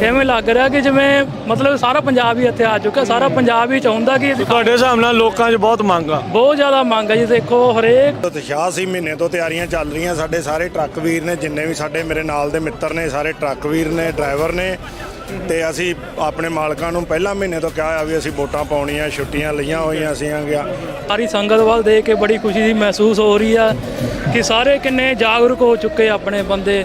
ਐਵੇਂ ਲੱਗ ਰਿਹਾ ਕਿ ਜਿਵੇਂ ਮਤਲਬ ਸਾਰਾ ਪੰਜਾਬ ਹੀ ਇੱਥੇ ਆ ਚੁੱਕਾ, ਸਾਰਾ ਪੰਜਾਬ ਹੀ ਚਾਹੁੰਦਾ ਕਿ ਤੁਹਾਡੇ ਹਿਸਾਬ ਨਾਲ ਲੋਕਾਂ 'ਚ ਬਹੁਤ ਮੰਗ ਆ? ਬਹੁਤ ਜ਼ਿਆਦਾ ਮੰਗ ਹੈ ਜੀ। ਦੇਖੋ ਹਰੇਕ ਉਤਸ਼ਾਹ ਸੀ, ਮਹੀਨੇ ਤੋਂ ਤਿਆਰੀਆਂ ਚੱਲ ਰਹੀਆਂ। ਸਾਡੇ ਸਾਰੇ ਟਰੱਕ ਵੀਰ ਨੇ, ਜਿੰਨੇ ਵੀ ਸਾਡੇ ਮੇਰੇ ਨਾਲ ਦੇ ਮਿੱਤਰ ਨੇ, ਸਾਰੇ ਟਰੱਕ ਵੀਰ ਨੇ, ਡਰਾਈਵਰ ਨੇ, ਤੇ ਅਸੀਂ ਆਪਣੇ ਮਾਲਕਾਂ ਨੂੰ ਪਹਿਲਾਂ ਮਹੀਨੇ ਤੋਂ ਕਿਹਾ ਵੀ ਅਸੀਂ ਵੋਟਾਂ ਪਾਉਣੀਆਂ, ਛੁੱਟੀਆਂ ਲਈਆਂ ਹੋਈਆਂ ਸੀਗੀਆਂ। ਸਾਰੀ ਸੰਗਤ ਵੱਲ ਦੇਖ ਕੇ ਬੜੀ ਖੁਸ਼ੀ ਦੀ ਮਹਿਸੂਸ ਹੋ ਰਹੀ ਆ ਕਿ ਸਾਰੇ ਕਿੰਨੇ ਜਾਗਰੂਕ ਹੋ ਚੁੱਕੇ ਆਪਣੇ ਬੰਦੇ।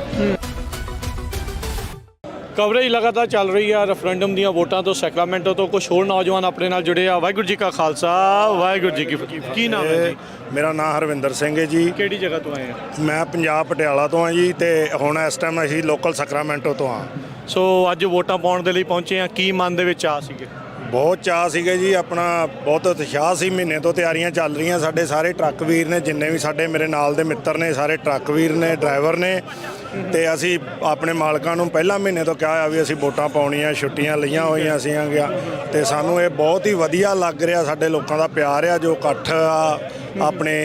ਕਵਰੇਜ ਲਗਾਤਾਰ ਚੱਲ ਰਹੀ ਆ ਰੈਫਰੈਂਡਮ ਦੀਆਂ ਵੋਟਾਂ ਤੋਂ, ਸੈਕਰਾਮੈਂਟੋ ਤੋਂ। ਕੁਝ ਹੋਰ ਨੌਜਵਾਨ ਆਪਣੇ ਨਾਲ ਜੁੜੇ ਆ। ਵਾਹਿਗੁਰੂ ਜੀ ਕਾ ਖਾਲਸਾ, ਵਾਹਿਗੁਰੂ ਜੀ ਕੀ ਫਤਿਹ। ਕੀ ਨਾਮ ਹੈ ਜੀ? ਮੇਰਾ ਨਾਮ ਹਰਵਿੰਦਰ ਸਿੰਘ ਹੈ ਜੀ। ਕਿਹੜੀ ਜਗ੍ਹਾ ਤੋਂ ਆਏ ਆ? ਮੈਂ ਪੰਜਾਬ ਪਟਿਆਲਾ ਤੋਂ ਹਾਂ ਜੀ, ਤੇ ਹੁਣ ਇਸ ਟਾਈਮ ਅਸੀਂ ਲੋਕਲ ਸੈਕਰਾਮੈਂਟੋ ਤੋਂ ਹਾਂ। ਸੋ ਅੱਜ ਵੋਟਾਂ ਪਾਉਣ ਦੇ ਲਈ ਪਹੁੰਚੇ ਆ। ਕੀ ਮਨ ਦੇ ਵਿੱਚ ਆ ਸੀਗੇ? ਬਹੁਤ ਚਾਅ ਸੀਗੇ ਜੀ, ਆਪਣਾ ਬਹੁਤ ਉਤਸ਼ਾਹ ਸੀ। ਮਹੀਨੇ ਤੋਂ ਤਿਆਰੀਆਂ ਚੱਲ ਰਹੀਆਂ। ਸਾਡੇ ਸਾਰੇ ਟਰੱਕ ਵੀਰ ਨੇ, ਜਿੰਨੇ ਵੀ ਸਾਡੇ ਮੇਰੇ ਨਾਲ ਦੇ ਮਿੱਤਰ ਨੇ, ਸਾਰੇ ਟਰੱਕ ਵੀਰ ਨੇ, ਡਰਾਈਵਰ ਨੇ, ਤੇ ਅਸੀਂ ਆਪਣੇ ਮਾਲਕਾਂ ਨੂੰ ਪਹਿਲਾਂ ਮਹੀਨੇ ਤੋਂ ਕਿਹਾ ਵੀ ਅਸੀਂ ਵੋਟਾਂ ਪਾਉਣੀਆਂ, ਛੁੱਟੀਆਂ ਲਈਆਂ ਹੋਈਆਂ ਸੀਗੀਆਂ। ਤੇ ਸਾਨੂੰ ਇਹ ਬਹੁਤ ਹੀ ਵਧੀਆ ਲੱਗ ਰਿਹਾ। ਸਾਡੇ ਲੋਕਾਂ ਦਾ ਪਿਆਰ ਆ, ਜੋ ਇਕੱਠ ਆ ਆਪਣੇ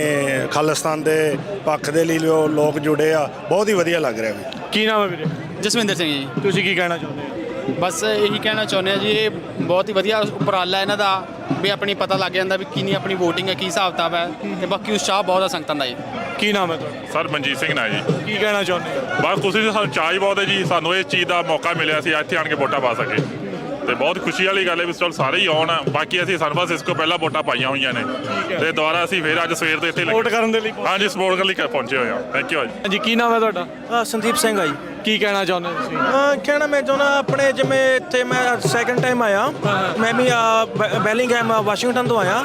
ਖਾਲਿਸਤਾਨ ਦੇ ਪੱਖ ਦੇ ਲਈ ਜੋ ਲੋਕ ਜੁੜੇ ਆ, ਬਹੁਤ ਹੀ ਵਧੀਆ ਲੱਗ ਰਿਹਾ ਵੀ। ਕੀ ਨਾਮ ਹੈ ਵੀਰੇ? ਜਸਵਿੰਦਰ ਸਿੰਘ ਜੀ। ਤੁਸੀਂ ਕੀ ਕਹਿਣਾ ਚਾਹੁੰਦੇ ਹੋ? ਬਸ ਇਹੀ ਕਹਿਣਾ ਚਾਹੁੰਦੇ ਆ ਜੀ, ਇਹ ਬਹੁਤ ਹੀ ਵਧੀਆ ਉਪਰਾਲਾ ਇਹਨਾਂ ਦਾ ਵੀ ਆਪਣੀ ਪਤਾ ਲੱਗ ਜਾਂਦਾ ਵੀ ਕਿੰਨੀ ਆਪਣੀ ਵੋਟਿੰਗ ਹੈ, ਕੀ ਹਿਸਾਬ ਕਿਤਾਬ ਹੈ, ਤੇ ਬਾਕੀ ਉਤਸ਼ਾਹ ਬਹੁਤ ਆ ਸੰਗਤਾਂ ਦਾ ਜੀ। ਕੀ ਨਾਮ ਹੈ ਤੁਹਾਡਾ? ਸਰ ਮਨਜੀਤ ਸਿੰਘ ਨਾ ਜੀ। ਕੀ ਕਹਿਣਾ ਚਾਹੁੰਦੇ ਹੋ? ਬਸ ਖੁਸ਼ੀ ਸੀ, ਸਾਨੂੰ ਚਾਅ ਹੀ ਬਹੁਤ ਹੈ ਜੀ। ਸਾਨੂੰ ਇਸ ਚੀਜ਼ ਦਾ ਮੌਕਾ ਮਿਲਿਆ ਸੀ ਇੱਥੇ ਆਣ ਕੇ ਵੋਟਾਂ ਪਾ ਸਕੇ, ਤੇ ਬਹੁਤ ਖੁਸ਼ੀ ਵਾਲੀ ਗੱਲ ਹੈ ਵੀ ਚਲ ਸਾਰੇ ਹੀ ਆਉਣ। ਬਾਕੀ ਅਸੀਂ ਸਨ ਫਰਾਂਸਿਸਕੋ ਪਹਿਲਾਂ ਵੋਟਾਂ ਪਾਈਆਂ ਹੋਈਆਂ ਨੇ, ਤੇ ਦੁਬਾਰਾ ਅਸੀਂ ਫਿਰ ਅੱਜ ਸਵੇਰ ਤੋਂ ਇੱਥੇ ਸਪੋਰਟ ਕਰਨ ਦੇ ਲਈ? ਹਾਂਜੀ, ਸਪੋਰਟ ਕਰਨ ਲਈ ਪਹੁੰਚੇ ਹੋਏ ਹਾਂ। ਥੈਂਕ ਯੂ ਜੀ। ਹਾਂਜੀ, ਕੀ ਨਾਮ ਹੈ ਤੁਹਾਡਾ? ਸੰਦੀਪ ਸਿੰਘ ਆ ਜੀ। ਕੀ ਕਹਿਣਾ ਚਾਹੁੰਦੇ ਹੋ ਤੁਸੀਂ? ਕਹਿਣਾ ਮੈਂ ਚਾਹੁੰਦਾ ਆਪਣੇ, ਜਿਵੇਂ ਇੱਥੇ ਮੈਂ ਸੈਕੰਡ ਟਾਈਮ ਆਇਆ, ਮੈਂ ਵੀ ਬੈਲਿੰਗਹੈਮ ਵਾਸ਼ਿੰਗਟਨ ਤੋਂ ਆਇਆ।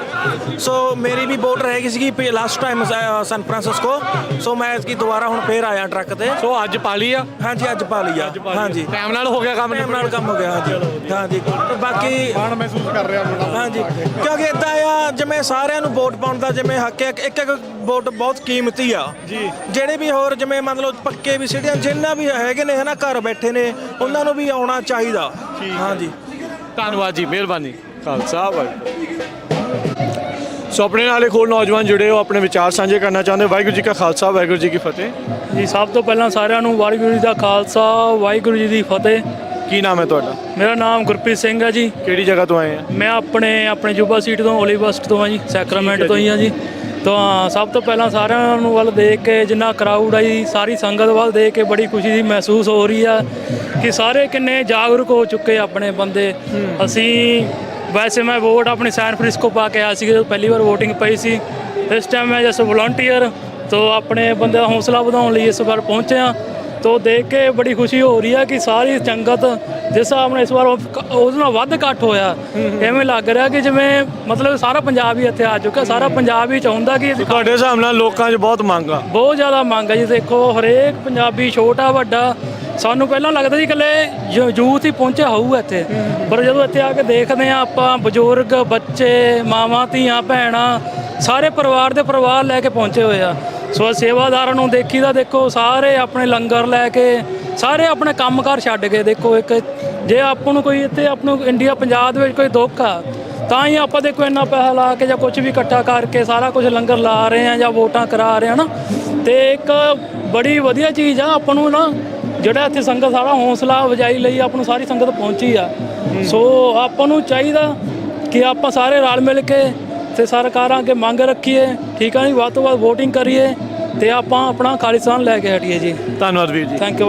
ਸੋ ਮੇਰੀ ਵੀ ਵੋਟ ਰਹਿ ਗਈ ਸੀਗੀ ਲਾਸਟ ਟਾਈਮ ਸਨ ਫਰਾਂਸਿਸਕੋ। ਸੋ ਮੈਂ ਇਸकी ਦੁਬਾਰਾ ਹੁਣ ਫੇਰ ਆਇਆ ਟਰੱਕ ਤੇ। ਸੋ ਅੱਜ ਪਾ ਲਈ ਆ? ਹਾਂਜੀ, ਅੱਜ ਪਾ ਲਈ ਆ। ਹਾਂਜੀ, ਟਾਈਮ ਨਾਲ ਹੋ ਗਿਆ ਕੰਮ? ਟਾਈਮ ਨਾਲ ਕੰਮ ਹੋ ਗਿਆ। ਹਾਂਜੀ ਹਾਂਜੀ। ਬਾਕੀ ਮਾਣ ਮਹਿਸੂਸ ਕਰ ਰਿਹਾ ਮੁੰਡਾ? ਹਾਂਜੀ, ਕਿਉਂਕਿ ਇੱਦਾਂ ਆ ਜਿਵੇਂ ਸਾਰਿਆਂ ਨੂੰ ਵੋਟ ਪਾਉਣ ਦਾ ਜਿਵੇਂ ਹੱਕ ਹੈ। ਇੱਕ ਇੱਕ ਵੋਟ ਬਹੁਤ ਕੀਮਤੀ ਆ ਜੀ। ਜਿਹੜੇ ਵੀ ਹੋਰ ਜਿਵੇਂ ਮਤਲਬ ਪੱਕੇ ਵੀ ਸਿਟੀਆਂ ਜਿੰਨਾ ਵੀ ਹੈਗੇ ਨੇ ਹਨਾ, ਘਰ ਬੈਠੇ ਨੇ, ਉਹਨਾਂ ਨੂੰ ਵੀ ਆਉਣਾ ਚਾਹੀਦਾ। ਹਾਂਜੀ, ਧੰਨਵਾਦ ਜੀ, ਮਿਹਰਬਾਨੀ। ਖਾਲਸਾ ਵਾਹਿਗੁਰੂ। ਸੋ ਆਪਣੇ ਨਾਲ ਇੱਕ ਹੋਰ ਨੌਜਵਾਨ ਜੁੜੇ ਹੋ, ਆਪਣੇ ਵਿਚਾਰ ਸਾਂਝੇ ਕਰਨਾ ਚਾਹੁੰਦੇ। ਵਾਹਿਗੁਰੂ ਜੀ ਕਾ ਖਾਲਸਾ, ਵਾਹਿਗੁਰੂ ਜੀ ਕੀ ਫਤਿਹ ਜੀ। ਸਭ ਤੋਂ ਪਹਿਲਾਂ ਸਾਰਿਆਂ ਨੂੰ ਵਾਹਿਗੁਰੂ ਜੀ ਦਾ ਖਾਲਸਾ, ਵਾਹਿਗੁਰੂ ਜੀ ਦੀ ਫਤਿਹ। ਕੀ ਨਾਮ ਹੈ ਤੁਹਾਡਾ? ਮੇਰਾ ਨਾਮ ਗੁਰਪ੍ਰੀਤ ਸਿੰਘ ਹੈ ਜੀ। ਕਿਹੜੀ ਜਗ੍ਹਾ ਤੋਂ ਆਏ ਆ? ਮੈਂ ਆਪਣੇ ਜੁਬਾ ਸੀਟ ਤੋਂ, ਓਲੀਵਸਟ ਤੋਂ ਹਾਂ ਜੀ, ਸੈਕਰਾਮੈਂਟ ਤੋਂ ਹੀ ਹਾਂ ਜੀ। ਤਾਂ ਸਭ ਤੋਂ ਪਹਿਲਾਂ ਸਾਰਿਆਂ ਨੂੰ ਵੱਲ ਦੇਖ ਕੇ, ਜਿੰਨਾ ਕਰਾਊਡ ਆ ਜੀ, ਸਾਰੀ ਸੰਗਤ ਵੱਲ ਦੇਖ ਕੇ ਬੜੀ ਖੁਸ਼ੀ ਦੀ ਮਹਿਸੂਸ ਹੋ ਰਹੀ ਆ ਕਿ ਸਾਰੇ ਕਿੰਨੇ ਜਾਗਰੂਕ ਹੋ ਚੁੱਕੇ ਆਪਣੇ ਬੰਦੇ। ਅਸੀਂ ਵੈਸੇ ਮੈਂ ਵੋਟ ਆਪਣੀ ਸੈਨ ਫਰਾਂਸਿਸਕੋ ਪਾ ਕੇ ਆਇਆ ਸੀ, ਜਦੋਂ ਪਹਿਲੀ ਵਾਰ ਵੋਟਿੰਗ ਪਈ ਸੀ। ਇਸ ਟਾਈਮ ਮੈਂ ਜੈਸੇ ਵਲੰਟੀਅਰ ਤੋਂ ਆਪਣੇ ਬੰਦੇ ਦਾ ਹੌਸਲਾ ਵਧਾਉਣ ਲਈ ਇਸ ਵਾਰ ਪਹੁੰਚਿਆ। ਤੋਂ ਦੇਖ ਕੇ ਬੜੀ ਖੁਸ਼ੀ ਹੋ ਰਹੀ ਹੈ ਕਿ ਸਾਰੀ ਸੰਗਤ ਜਿਸ ਹਿਸਾਬ ਨਾਲ ਇਸ ਵਾਰ ਉਹਦੇ ਨਾਲ ਵੱਧ ਇਕੱਠ ਹੋਇਆ। ਐਵੇਂ ਲੱਗ ਰਿਹਾ ਕਿ ਜਿਵੇਂ ਮਤਲਬ ਸਾਰਾ ਪੰਜਾਬ ਹੀ ਇੱਥੇ ਆ ਚੁੱਕਾ, ਸਾਰਾ ਪੰਜਾਬ ਹੀ ਚਾਹੁੰਦਾ ਕਿ ਤੁਹਾਡੇ ਹਿਸਾਬ ਨਾਲ ਲੋਕਾਂ 'ਚ ਬਹੁਤ ਮੰਗ ਆ? ਬਹੁਤ ਜ਼ਿਆਦਾ ਮੰਗ ਹੈ ਜੀ। ਦੇਖੋ ਹਰੇਕ ਪੰਜਾਬੀ, ਛੋਟਾ ਵੱਡਾ, ਸਾਨੂੰ ਪਹਿਲਾਂ ਲੱਗਦਾ ਸੀ ਇਕੱਲੇ ਯੂਥ ਹੀ ਪਹੁੰਚਿਆ ਹੋਊਗਾ ਇੱਥੇ, ਪਰ ਜਦੋਂ ਇੱਥੇ ਆ ਕੇ ਦੇਖਦੇ ਹਾਂ ਆਪਾਂ, ਬਜ਼ੁਰਗ, ਬੱਚੇ, ਮਾਵਾਂ, ਧੀਆਂ, ਭੈਣਾਂ, ਸਾਰੇ ਪਰਿਵਾਰ ਦੇ ਪਰਿਵਾਰ ਲੈ ਕੇ ਪਹੁੰਚੇ ਹੋਏ ਆ। ਸੋ ਸੇਵਾਦਾਰਾਂ ਨੂੰ ਦੇਖੀਦਾ, ਦੇਖੋ ਸਾਰੇ ਆਪਣੇ ਲੰਗਰ ਲੈ ਕੇ, ਸਾਰੇ ਆਪਣੇ ਕੰਮਕਾਰ ਛੱਡ ਕੇ। ਦੇਖੋ ਇੱਕ ਜੇ ਆਪਾਂ ਨੂੰ ਕੋਈ ਇੱਥੇ ਆਪਾਂ ਨੂੰ ਇੰਡੀਆ, ਪੰਜਾਬ ਦੇ ਵਿੱਚ ਕੋਈ ਦੁੱਖ ਆ, ਤਾਂ ਹੀ ਆਪਾਂ ਦੇਖੋ ਇੰਨਾ ਪੈਸਾ ਲਾ ਕੇ ਜਾਂ ਕੁਝ ਵੀ ਇਕੱਠਾ ਕਰਕੇ ਸਾਰਾ ਕੁਝ ਲੰਗਰ ਲਾ ਰਹੇ ਆ ਜਾਂ ਵੋਟਾਂ ਕਰਾ ਰਹੇ ਆ ਨਾ। ਤੇ ਇੱਕ ਬੜੀ ਵਧੀਆ ਚੀਜ਼ ਆ ਆਪਾਂ ਨੂੰ ਨਾ, ਜਿਹੜਾ ਇੱਥੇ ਸੰਗਤ ਸਾਰਾ ਹੌਸਲਾ ਵਜਾਈ ਲਈ ਆਪਾਂ ਨੂੰ ਸਾਰੀ ਸੰਗਤ ਪਹੁੰਚੀ ਆ। ਸੋ ਆਪਾਂ ਨੂੰ ਚਾਹੀਦਾ ਕਿ ਆਪਾਂ ਸਾਰੇ ਰਲ ਮਿਲ ਕੇ ਤੇ ਸਰਕਾਰਾਂ ਅੱਗੇ ਮੰਗ ਰੱਖੀਏ, ਠੀਕ ਆ ਜੀ, ਵੱਧ ਤੋਂ ਵੱਧ ਵੋਟਿੰਗ ਕਰੀਏ ਤੇ ਆਪਾਂ ਆਪਣਾ ਖਾਲਿਸਤਾਨ ਲੈ ਕੇ ਹਟੀਏ ਜੀ। ਧੰਨਵਾਦ ਵੀਰ ਜੀ। Thank you.